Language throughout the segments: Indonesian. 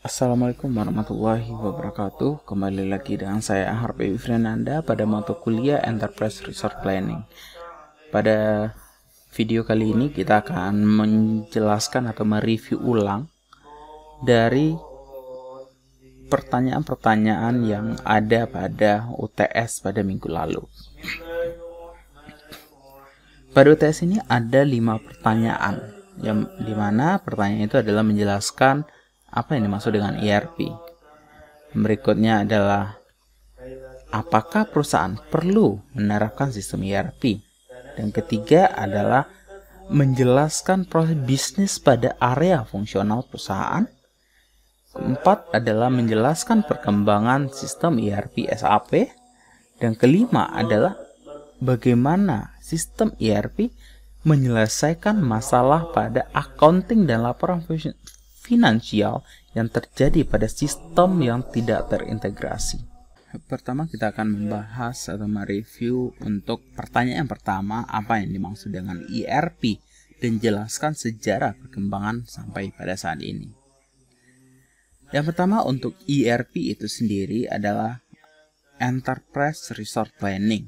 Assalamualaikum warahmatullahi wabarakatuh. Kembali lagi dengan saya Harvey Fernanda pada mata kuliah Enterprise Resource Planning. Pada video kali ini kita akan menjelaskan atau mereview ulang dari pertanyaan-pertanyaan yang ada pada UTS pada minggu lalu. Pada UTS ini ada 5 pertanyaan, yang dimana pertanyaan itu adalah menjelaskan apa yang dimaksud dengan ERP. Berikutnya adalah apakah perusahaan perlu menerapkan sistem ERP. Dan ketiga adalah menjelaskan proses bisnis pada area fungsional perusahaan. Keempat adalah menjelaskan perkembangan sistem ERP SAP. Dan kelima adalah bagaimana sistem ERP menyelesaikan masalah pada accounting dan laporan finansial yang terjadi pada sistem yang tidak terintegrasi. Pertama kita akan membahas atau mereview untuk pertanyaan pertama, apa yang dimaksud dengan ERP, dan jelaskan sejarah perkembangan sampai pada saat ini. Yang pertama untuk ERP itu sendiri adalah Enterprise Resource Planning.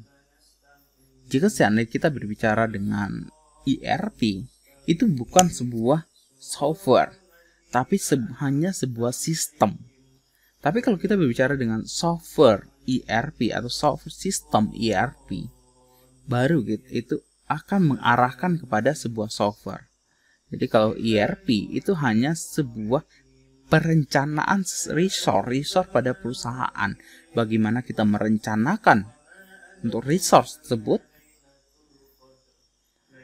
Jika seandainya kita berbicara dengan ERP, itu bukan sebuah software, tapi hanya sebuah sistem. Tapi kalau kita berbicara dengan software ERP atau software sistem ERP, baru itu akan mengarahkan kepada sebuah software. Jadi kalau ERP itu hanya sebuah perencanaan resource pada perusahaan. Bagaimana kita merencanakan untuk resource tersebut.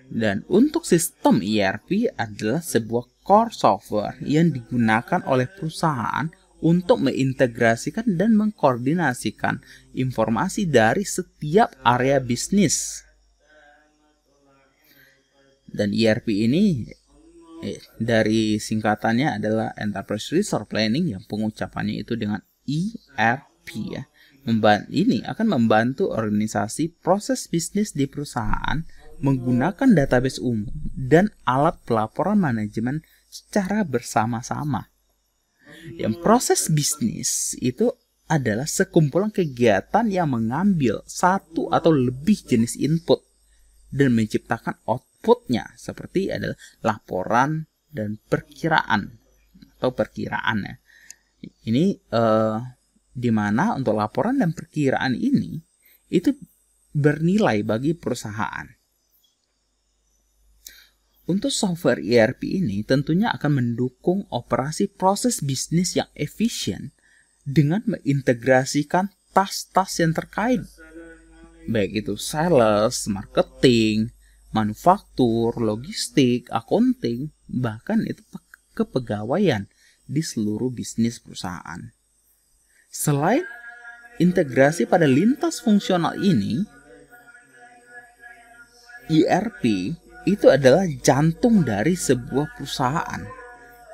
Dan untuk sistem ERP adalah sebuah core software yang digunakan oleh perusahaan untuk mengintegrasikan dan mengkoordinasikan informasi dari setiap area bisnis. Dan ERP ini dari singkatannya adalah Enterprise Resource Planning, yang pengucapannya itu dengan ERP ya. Ini akan membantu organisasi proses bisnis di perusahaan menggunakan database umum dan alat pelaporan manajemen secara bersama-sama. Yang proses bisnis itu adalah sekumpulan kegiatan yang mengambil satu atau lebih jenis input dan menciptakan outputnya, seperti adalah laporan dan perkiraan atau perkiraan ya. Ini di mana untuk laporan dan perkiraan ini itu bernilai bagi perusahaan. Untuk software ERP ini tentunya akan mendukung operasi proses bisnis yang efisien dengan mengintegrasikan tas-tas yang terkait, baik itu sales, marketing, manufaktur, logistik, accounting, bahkan itu kepegawaian di seluruh bisnis perusahaan. Selain integrasi pada lintas fungsional ini, ERP itu adalah jantung dari sebuah perusahaan.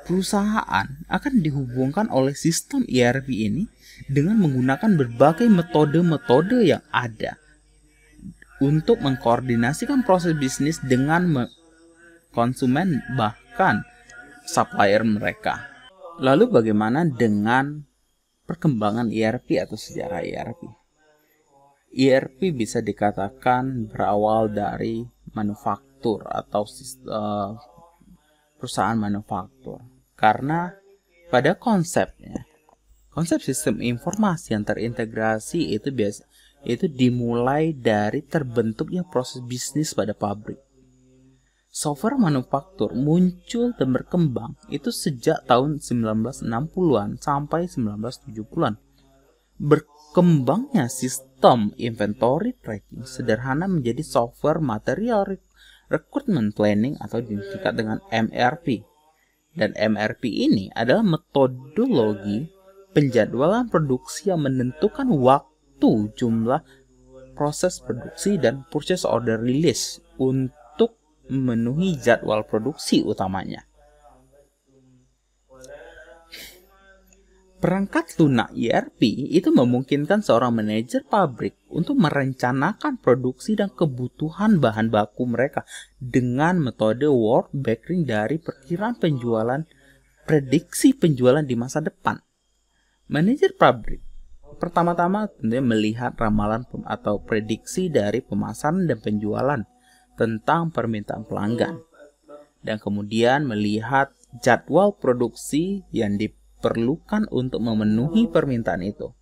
Perusahaan akan dihubungkan oleh sistem ERP ini dengan menggunakan berbagai metode-metode yang ada untuk mengkoordinasikan proses bisnis dengan konsumen, bahkan supplier mereka. Lalu bagaimana dengan perkembangan ERP atau sejarah ERP? ERP bisa dikatakan berawal dari manufaktur atau perusahaan manufaktur, karena pada konsep sistem informasi yang terintegrasi itu dimulai dari terbentuknya proses bisnis pada pabrik. Software manufaktur muncul dan berkembang itu sejak tahun 1960-an sampai 1970-an. Berkembangnya sistem inventory tracking sederhana menjadi software material recruitment planning atau disingkat dengan MRP. Dan MRP ini adalah metodologi penjadwalan produksi yang menentukan waktu, jumlah, proses produksi, dan purchase order release untuk memenuhi jadwal produksi utamanya. Perangkat lunak ERP itu memungkinkan seorang manajer pabrik untuk merencanakan produksi dan kebutuhan bahan baku mereka dengan metode work background dari perkiraan penjualan prediksi penjualan di masa depan. Manajer pabrik pertama-tama tentunya melihat ramalan atau prediksi dari pemasaran dan penjualan tentang permintaan pelanggan. Dan kemudian melihat jadwal produksi yang diperlukan untuk memenuhi permintaan itu.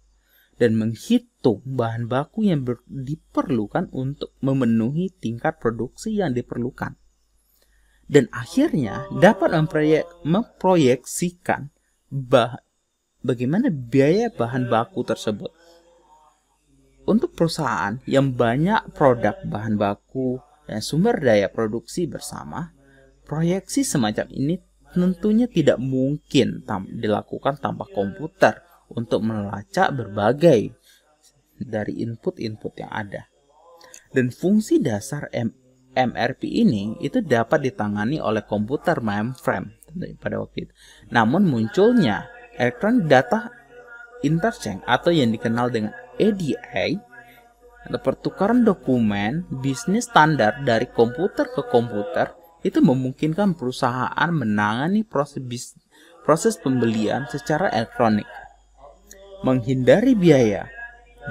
Dan menghitung bahan baku yang diperlukan untuk memenuhi tingkat produksi yang diperlukan. Dan akhirnya dapat memproyeksikan bagaimana biaya bahan baku tersebut. Untuk perusahaan yang banyak produk bahan baku dan sumber daya produksi bersama, proyeksi semacam ini tentunya tidak mungkin dilakukan tanpa komputer untuk melacak berbagai dari input-input yang ada. Dan fungsi dasar MRP ini itu dapat ditangani oleh komputer mainframe pada waktu itu. Namun munculnya Electronic Data Interchange atau yang dikenal dengan EDA atau pertukaran dokumen bisnis standar dari komputer ke komputer itu memungkinkan perusahaan menangani proses pembelian secara elektronik, menghindari biaya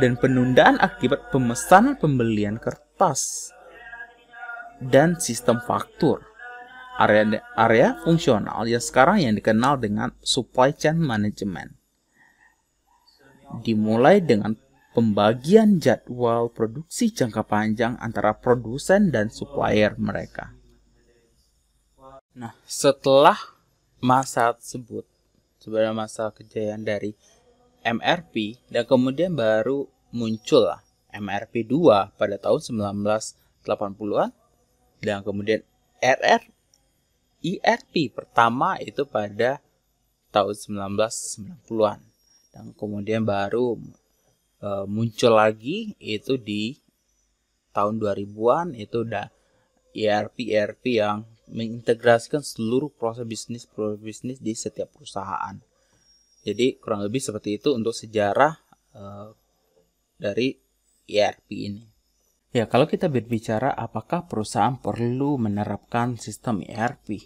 dan penundaan akibat pemesanan pembelian kertas dan sistem faktur. Area fungsional yang sekarang yang dikenal dengan supply chain management. Dimulai dengan pembagian jadwal produksi jangka panjang antara produsen dan supplier mereka. Nah, setelah masa tersebut, sebenarnya masa kejayaan dari MRP, dan kemudian baru muncul MRP 2 pada tahun 1980-an, dan kemudian ERP pertama itu pada tahun 1990-an, dan kemudian baru muncul lagi itu di tahun 2000-an, itu udah ERP yang mengintegrasikan seluruh proses bisnis di setiap perusahaan. Jadi kurang lebih seperti itu untuk sejarah dari ERP ini. Ya, kalau kita berbicara apakah perusahaan perlu menerapkan sistem ERP?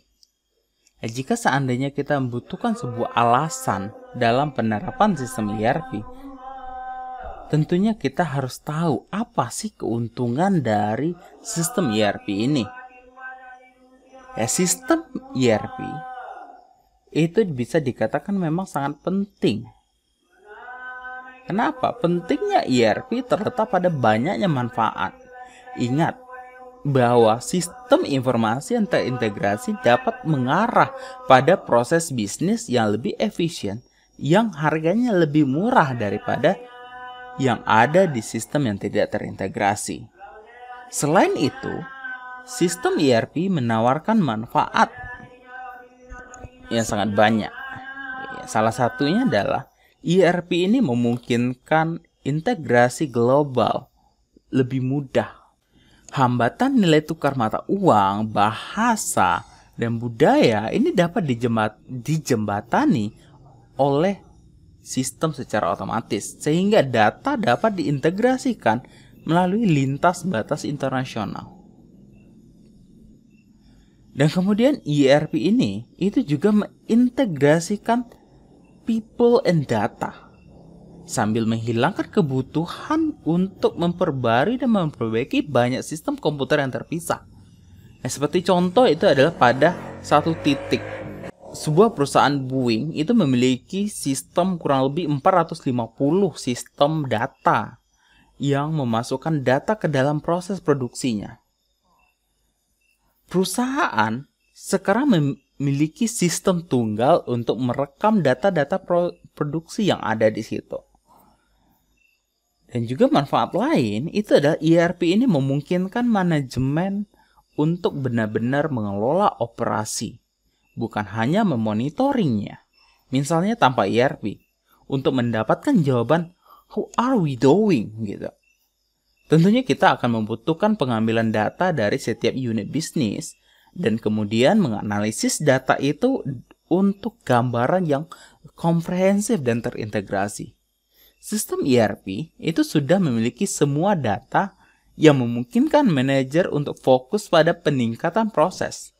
Jika seandainya kita membutuhkan sebuah alasan dalam penerapan sistem ERP, tentunya kita harus tahu apa sih keuntungan dari sistem ERP ini. Ya, sistem ERP itu bisa dikatakan memang sangat penting. Kenapa? Pentingnya ERP terletak pada banyaknya manfaat. Ingat bahwa sistem informasi yang terintegrasi dapat mengarah pada proses bisnis yang lebih efisien, yang harganya lebih murah daripada yang ada di sistem yang tidak terintegrasi. Selain itu, sistem ERP menawarkan manfaat yang sangat banyak. Salah satunya adalah ERP ini memungkinkan integrasi global lebih mudah. Hambatan nilai tukar mata uang, bahasa, dan budaya ini dapat dijembatani oleh sistem secara otomatis, sehingga data dapat diintegrasikan melalui lintas batas internasional. Dan kemudian ERP ini itu juga mengintegrasikan people and data sambil menghilangkan kebutuhan untuk memperbarui dan memperbaiki banyak sistem komputer yang terpisah. Nah, seperti contoh itu adalah pada satu titik sebuah perusahaan Boeing itu memiliki sistem kurang lebih 450 sistem data yang memasukkan data ke dalam proses produksinya. Perusahaan sekarang memiliki sistem tunggal untuk merekam data-data produksi yang ada di situ. Dan juga manfaat lain itu adalah ERP ini memungkinkan manajemen untuk benar-benar mengelola operasi, bukan hanya memonitoringnya. Misalnya tanpa ERP, untuk mendapatkan jawaban how are we doing gitu. Tentunya kita akan membutuhkan pengambilan data dari setiap unit bisnis dan kemudian menganalisis data itu untuk gambaran yang komprehensif dan terintegrasi. Sistem ERP itu sudah memiliki semua data yang memungkinkan manajer untuk fokus pada peningkatan proses,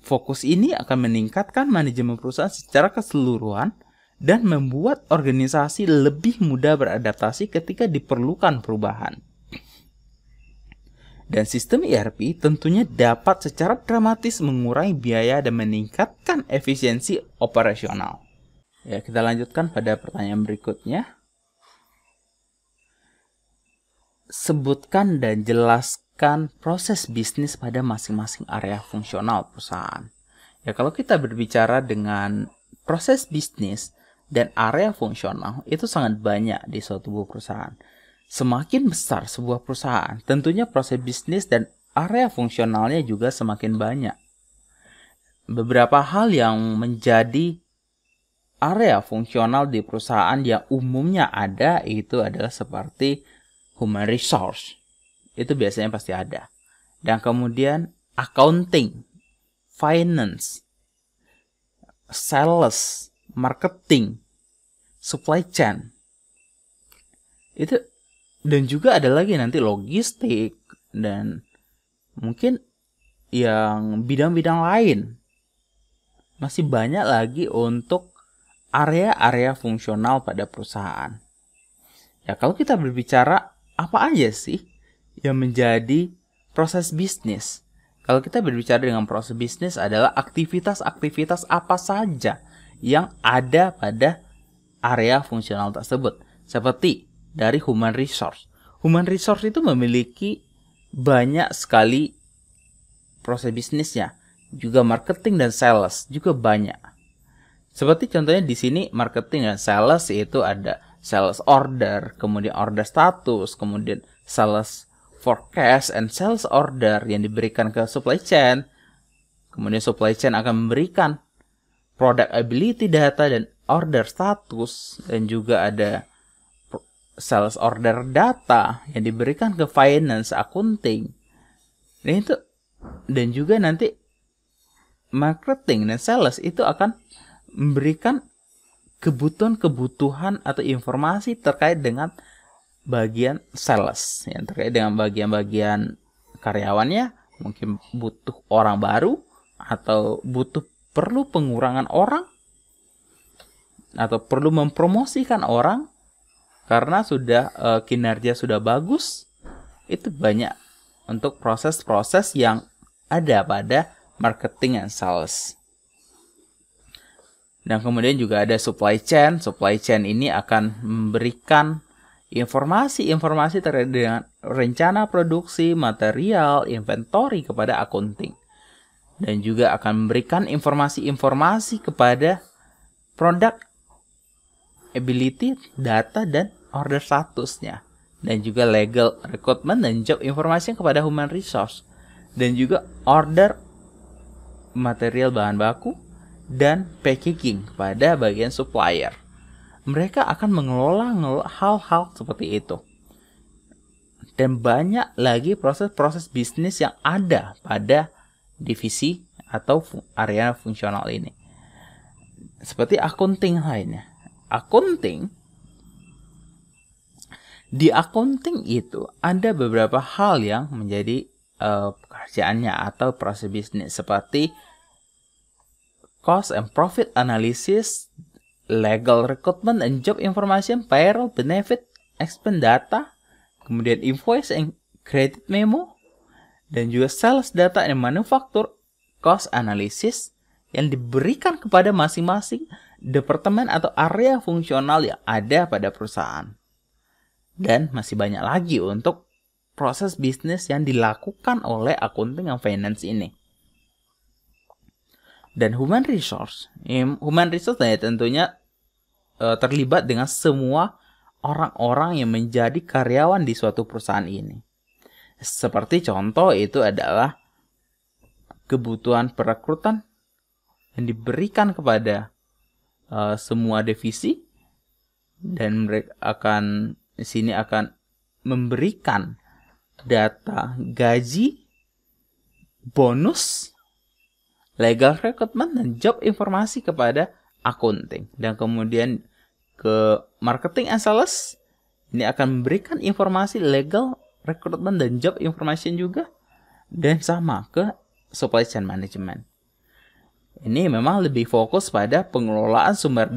Fokus ini akan meningkatkan manajemen perusahaan secara keseluruhan dan membuat organisasi lebih mudah beradaptasi ketika diperlukan perubahan. Dan sistem ERP tentunya dapat secara dramatis mengurangi biaya dan meningkatkan efisiensi operasional. Ya, kita lanjutkan pada pertanyaan berikutnya. Sebutkan dan jelaskan proses bisnis pada masing-masing area fungsional perusahaan. Ya, kalau kita berbicara dengan proses bisnis dan area fungsional, itu sangat banyak di suatu perusahaan. Semakin besar sebuah perusahaan, tentunya proses bisnis dan area fungsionalnya juga semakin banyak. Beberapa hal yang menjadi area fungsional di perusahaan yang umumnya ada itu adalah seperti human resource. Itu biasanya pasti ada. Dan kemudian accounting, finance, sales, marketing, supply chain. Itu, dan juga ada lagi nanti logistik dan mungkin yang bidang-bidang lain. Masih banyak lagi untuk area-area fungsional pada perusahaan. Ya, kalau kita berbicara apa aja sih yang menjadi proses bisnis? Kalau kita berbicara dengan proses bisnis adalah aktivitas-aktivitas apa saja yang ada pada area fungsional tersebut. Seperti dari human resource. Human resource itu memiliki banyak sekali proses bisnisnya. Juga marketing dan sales juga banyak. Seperti contohnya di sini marketing dan sales itu ada sales order, kemudian order status, kemudian sales forecast and sales order yang diberikan ke supply chain. Kemudian supply chain akan memberikan product ability data dan order status, dan juga ada sales order data yang diberikan ke finance, accounting. Dan juga nanti marketing dan sales itu akan memberikan kebutuhan atau informasi terkait dengan bagian sales, yang terkait dengan bagian-bagian karyawannya, mungkin butuh orang baru atau perlu pengurangan orang atau perlu mempromosikan orang karena sudah kinerja sudah bagus. Itu banyak untuk proses-proses yang ada pada marketing and sales. Dan kemudian juga ada supply chain. Supply chain ini akan memberikan informasi-informasi terkait dengan rencana produksi, material, inventory kepada accounting. Dan juga akan memberikan informasi-informasi kepada product ability, data, dan order statusnya. Dan juga legal recruitment dan job information kepada human resource. Dan juga order material bahan baku dan packaging kepada bagian supplier. Mereka akan mengelola hal-hal seperti itu. Dan banyak lagi proses-proses bisnis yang ada pada divisi atau area fungsional ini. Seperti accounting lainnya. Di accounting itu ada beberapa hal yang menjadi pekerjaannya atau proses bisnis, seperti cost and profit analysis, legal recruitment and job information, payroll, benefit, expense data, kemudian invoice and credit memo, dan juga sales data and manufacture cost analysis yang diberikan kepada masing-masing departemen atau area fungsional yang ada pada perusahaan. Dan masih banyak lagi untuk proses bisnis yang dilakukan oleh accounting dan finance ini. Dan human resource tentunya terlibat dengan semua orang-orang yang menjadi karyawan di suatu perusahaan ini. Seperti contoh itu adalah kebutuhan perekrutan yang diberikan kepada semua divisi, dan mereka di sini akan memberikan data gaji, bonus, legal recruitment, dan job informasi kepada accounting. Dan kemudian ke marketing and sales ini akan memberikan informasi legal recruitment dan job information juga. Dan sama ke supply chain management. Ini memang lebih fokus pada pengelolaan sumber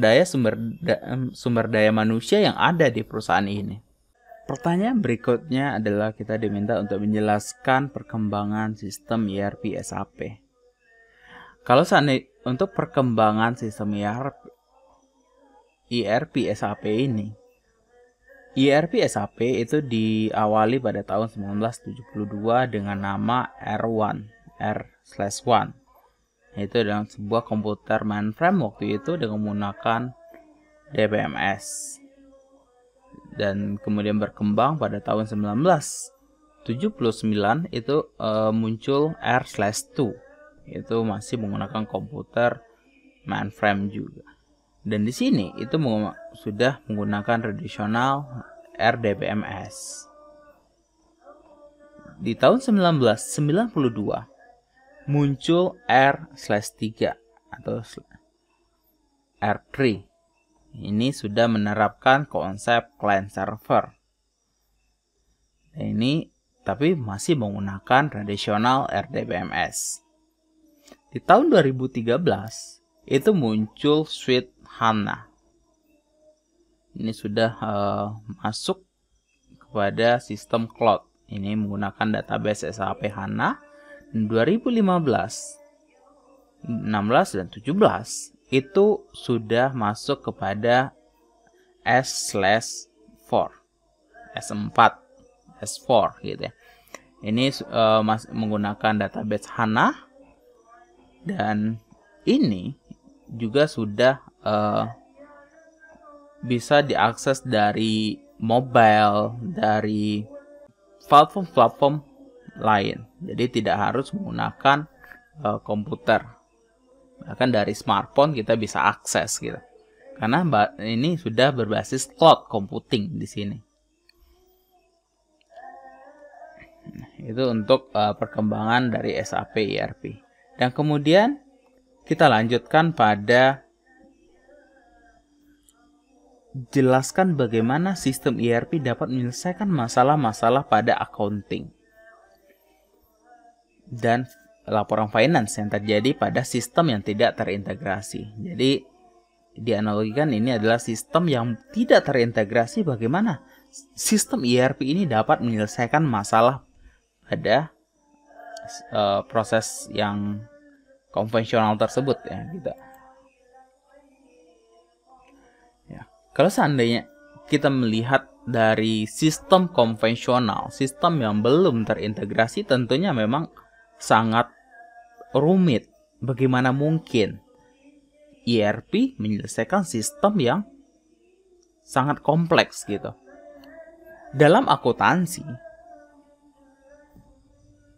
daya manusia yang ada di perusahaan ini. Pertanyaan berikutnya adalah kita diminta untuk menjelaskan perkembangan sistem ERP SAP. Kalau seandainya untuk perkembangan sistem ERP SAP ini, ERP SAP itu diawali pada tahun 1972 dengan nama R/1, yaitu dengan sebuah komputer mainframe waktu itu dengan menggunakan DBMS. Dan kemudian berkembang pada tahun 1979 itu muncul R/2, itu masih menggunakan komputer mainframe juga. Dan di sini itu sudah menggunakan tradisional RDBMS. Di tahun 1992 muncul R/3 atau R3. Ini sudah menerapkan konsep client server. Ini tapi masih menggunakan tradisional RDBMS. Di tahun 2013 itu muncul Suite HANA. Ini sudah masuk kepada sistem cloud. Ini menggunakan database SAP HANA. 2015, 16 dan 17 itu sudah masuk kepada S/4, S4 gitu ya. Ini menggunakan database HANA, dan ini juga sudah bisa diakses dari mobile, dari platform lain. Jadi tidak harus menggunakan komputer. Bahkan dari smartphone kita bisa akses gitu. Karena ini sudah berbasis cloud computing di sini. Nah, itu untuk perkembangan dari SAP ERP. Dan kemudian kita lanjutkan pada jelaskan bagaimana sistem ERP dapat menyelesaikan masalah-masalah pada accounting dan laporan finance yang terjadi pada sistem yang tidak terintegrasi. Jadi dianalogikan ini adalah sistem yang tidak terintegrasi, bagaimana sistem ERP ini dapat menyelesaikan masalah pada proses yang konvensional tersebut ya gitu. Ya, kalau seandainya kita melihat dari sistem konvensional, sistem yang belum terintegrasi, tentunya memang sangat rumit. Bagaimana mungkin ERP menyelesaikan sistem yang sangat kompleks gitu. Dalam akuntansi,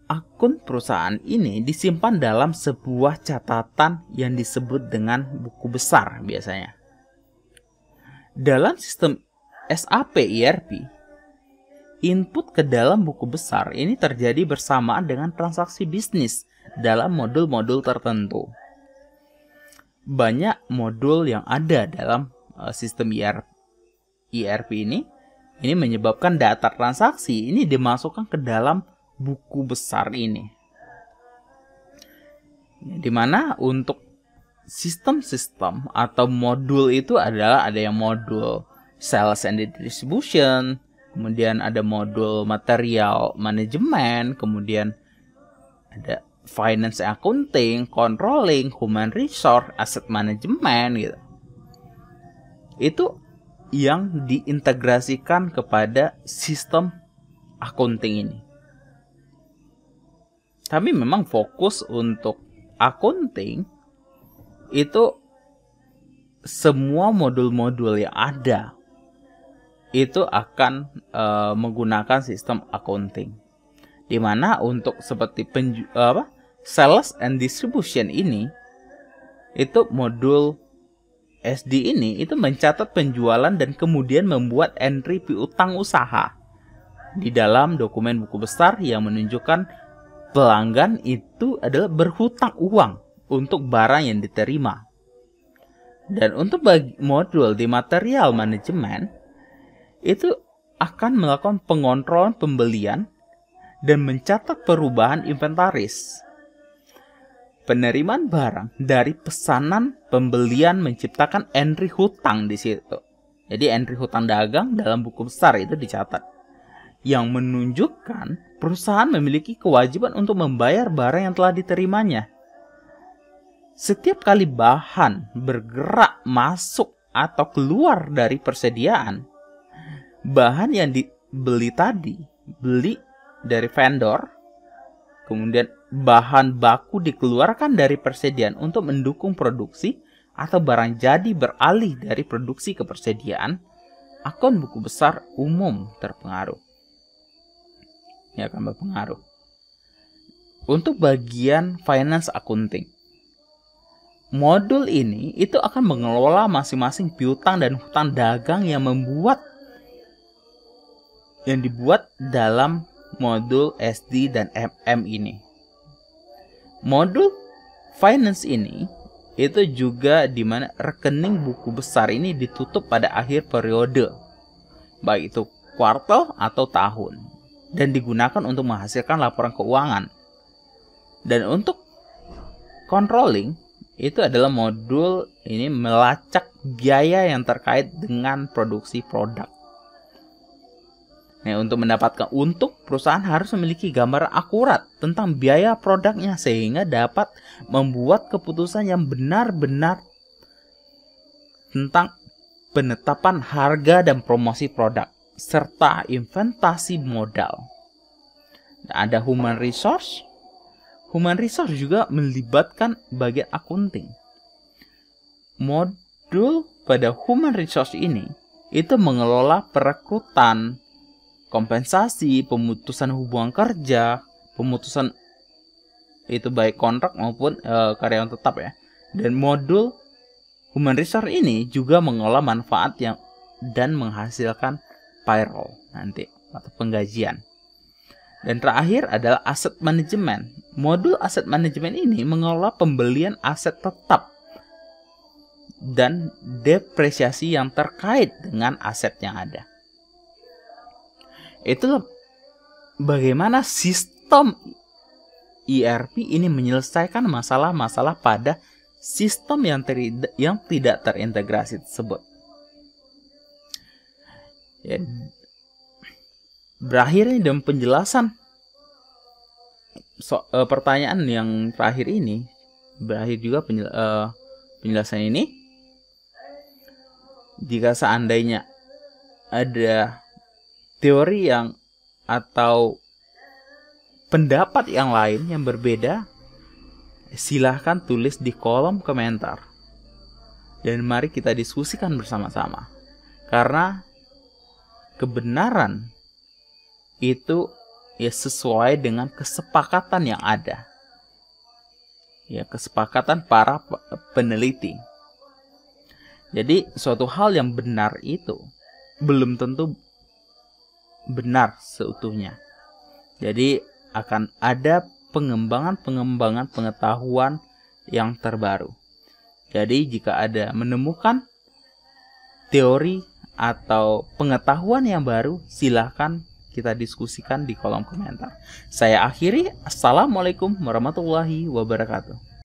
akun perusahaan ini disimpan dalam sebuah catatan yang disebut dengan buku besar biasanya. Dalam sistem SAP ERP, input ke dalam buku besar ini terjadi bersamaan dengan transaksi bisnis dalam modul-modul tertentu. Banyak modul yang ada dalam sistem ERP ini menyebabkan data transaksi ini dimasukkan ke dalam buku besar ini. Di mana untuk sistem-sistem atau modul itu adalah ada yang modul sales and distribution, kemudian ada modul material manajemen, kemudian ada finance accounting, controlling, human resource, asset management gitu. Itu yang diintegrasikan kepada sistem accounting ini. Tapi memang fokus untuk accounting itu semua modul-modul yang ada itu akan menggunakan sistem accounting. Di mana untuk seperti sales and distribution ini, itu modul SD ini itu mencatat penjualan dan kemudian membuat entry piutang usaha di dalam dokumen buku besar yang menunjukkan pelanggan itu adalah berhutang uang untuk barang yang diterima. Dan untuk modul di material manajemen itu akan melakukan pengontrolan pembelian dan mencatat perubahan inventaris. penerimaan barang dari pesanan pembelian menciptakan entry hutang di situ. Jadi entry hutang dagang dalam buku besar itu dicatat, yang menunjukkan perusahaan memiliki kewajiban untuk membayar barang yang telah diterimanya. Setiap kali bahan bergerak masuk atau keluar dari persediaan, bahan yang dibeli tadi, beli dari vendor, kemudian bahan baku dikeluarkan dari persediaan untuk mendukung produksi, atau barang jadi beralih dari produksi ke persediaan, akun buku besar umum terpengaruh. Ini akan berpengaruh. Untuk bagian finance accounting, modul ini itu akan mengelola masing-masing piutang dan hutang dagang yang dibuat dalam modul SD dan MM ini. Modul finance ini itu juga di mana rekening buku besar ini ditutup pada akhir periode, baik itu kuartal atau tahun, dan digunakan untuk menghasilkan laporan keuangan. Dan untuk controlling itu adalah modul ini melacak biaya yang terkait dengan produksi produk. Nah, untuk mendapatkan untung, perusahaan harus memiliki gambaran akurat tentang biaya produknya sehingga dapat membuat keputusan yang benar-benar tentang penetapan harga dan promosi produk serta investasi modal. Nah, ada human resource. Human resource juga melibatkan bagian accounting. Modul pada human resource ini itu mengelola perekrutan, kompensasi, pemutusan hubungan kerja, pemutusan itu baik kontrak maupun karyawan tetap ya. Dan modul human resource ini juga mengelola manfaat dan menghasilkan payroll nanti atau penggajian. Dan terakhir adalah aset manajemen. Modul aset manajemen ini mengelola pembelian aset tetap dan depresiasi yang terkait dengan aset yang ada. Itulah bagaimana sistem ERP ini menyelesaikan masalah-masalah pada sistem yang tidak terintegrasi tersebut. Ya, berakhirnya dalam penjelasan pertanyaan yang terakhir ini, berakhir juga penjelasan ini. Jika seandainya ada teori atau pendapat yang lain yang berbeda, silahkan tulis di kolom komentar. Dan mari kita diskusikan bersama-sama. Karena kebenaran itu ya sesuai dengan kesepakatan yang ada. Ya, kesepakatan para peneliti. Jadi suatu hal yang benar itu belum tentu benar seutuhnya. Jadi akan ada pengembangan pengetahuan yang terbaru. Jadi jika ada menemukan teori atau pengetahuan yang baru, silahkan kita diskusikan di kolom komentar. Saya akhiri. Assalamualaikum warahmatullahi wabarakatuh.